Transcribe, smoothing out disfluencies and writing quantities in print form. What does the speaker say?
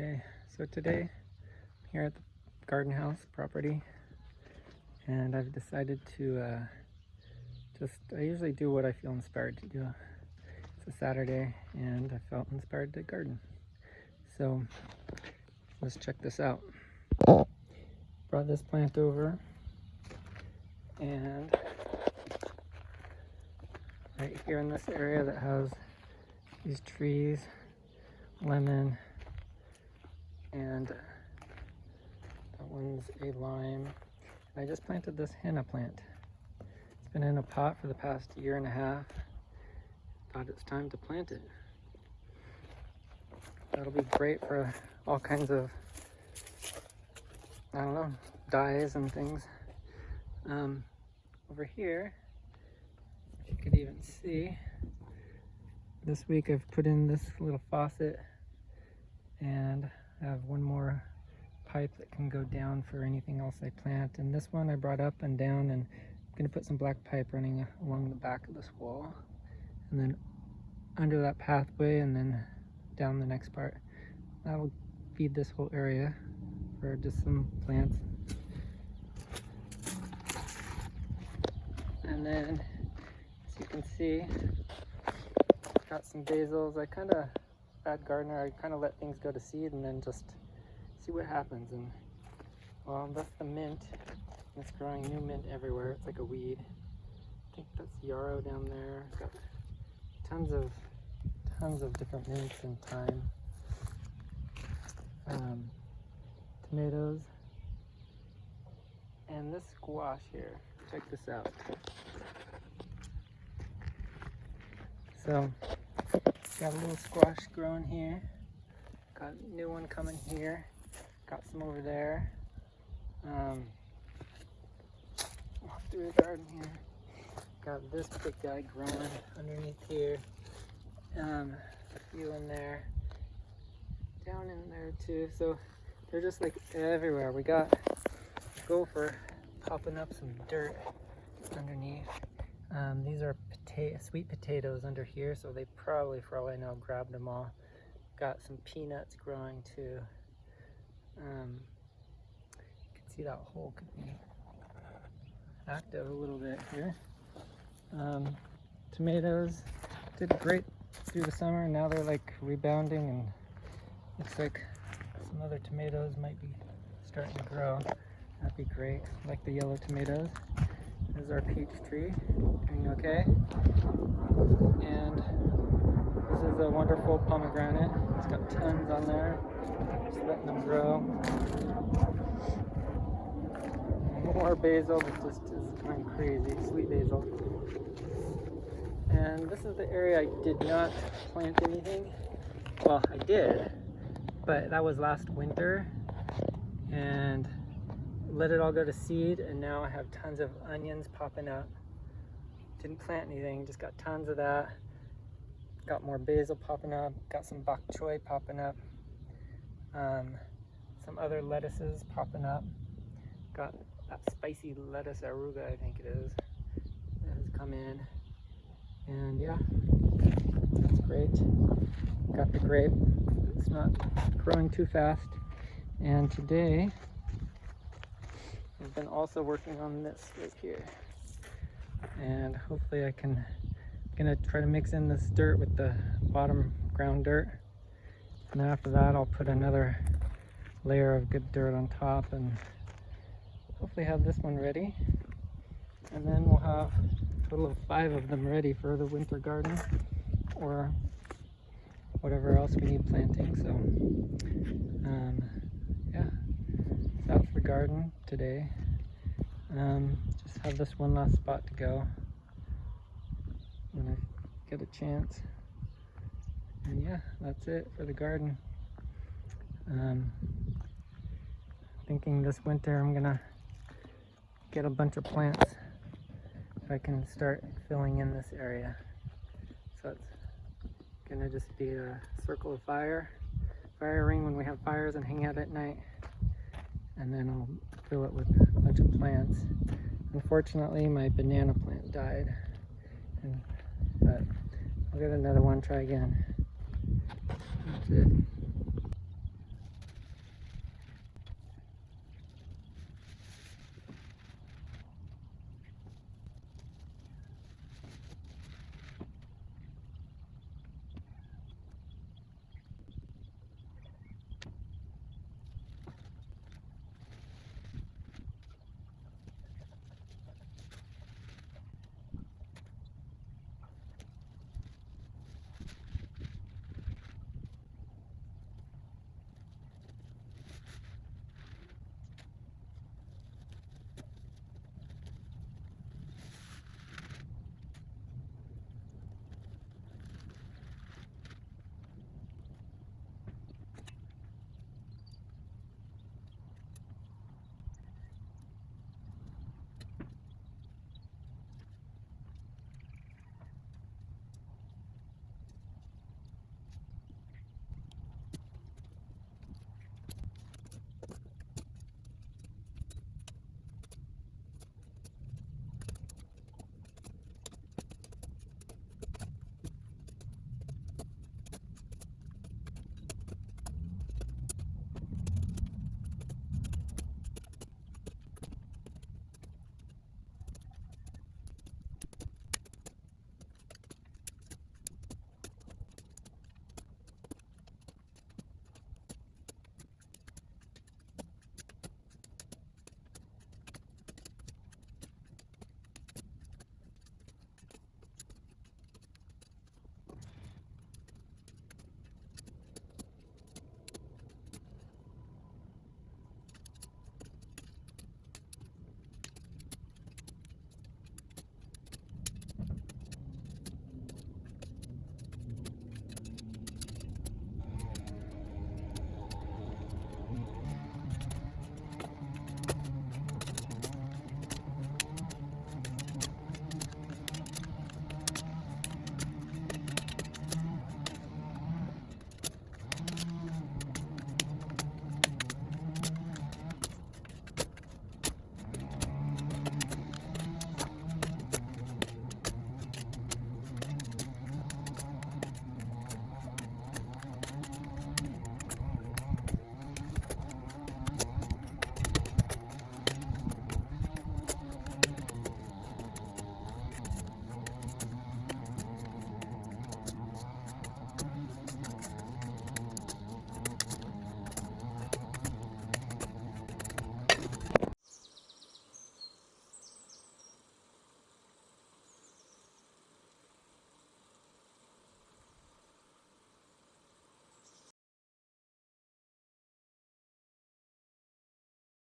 Okay, so today I'm here at the garden house property, and I've decided to I usually do what I feel inspired to do. It's a Saturday and I felt inspired to garden. So let's check this out. Brought this plant over, and right here in this area that has these trees, lemon, and that one's a lime. And I just planted this henna plant. It's been in a pot for the past year and a half. Thought it's time to plant it. That'll be great for all kinds of, I don't know, dyes and things. Over here, if you could even see, this week I've put in this little faucet, and I have one more pipe that can go down for anything else I plant. And this one I brought up and down, and I'm going to put some black pipe running along the back of this wall, and then under that pathway, and then down the next part. That'll feed this whole area for just some plants. And then, as you can see, got some basils. I kind of, bad gardener, I kind of let things go to seed and then just see what happens. And well, that's the mint. It's growing new mint everywhere. It's like a weed. I think that's yarrow down there. Got tons of different mints and thyme. Tomatoes, and this squash here. Check this out. So, got a little squash growing here. Got a new one coming here. Got some over there. Walk through the garden here. Got this big guy growing underneath here. A few in there. Down in there too. So they're just like everywhere. We got gopher popping up some dirt underneath. These are sweet potatoes under here, so they probably, for all I know, grabbed them all. Got some peanuts growing too. You can see that hole could be active a little bit here. Tomatoes did great through the summer, and now they're like rebounding, and looks like some other tomatoes might be starting to grow. That'd be great. I like the yellow tomatoes. There's our peach tree, doing okay. And this is a wonderful pomegranate. It's got tons on there. Just letting them grow. More basil that just is going crazy. Sweet basil. And this is the area I did not plant anything. Well, I did, but that was last winter, and let it all go to seed, and now I have tons of onions popping up. Didn't plant anything, just got tons of that. Got more basil popping up, got some bok choy popping up, some other lettuces popping up. Got that spicy lettuce arugula, I think it is, that has come in. And yeah, that's great. Got the grape. It's not growing too fast. And today, I've been also working on this right here. And hopefully gonna try to mix in this dirt with the bottom ground dirt. And then after that, I'll put another layer of good dirt on top, and hopefully have this one ready. And then we'll have a total of 5 of them ready for the winter garden, or whatever else we need planting. So yeah, that's the garden today. Just have this one last spot to go when I get a chance. And yeah, that's it for the garden. Thinking this winter I'm gonna get a bunch of plants so I can start filling in this area. So it's gonna just be a circle of fire ring when we have fires and hang out at night, and then I'll fill it with a bunch of plants. Unfortunately, my banana plant died, but I'll get another one, try again. That's it.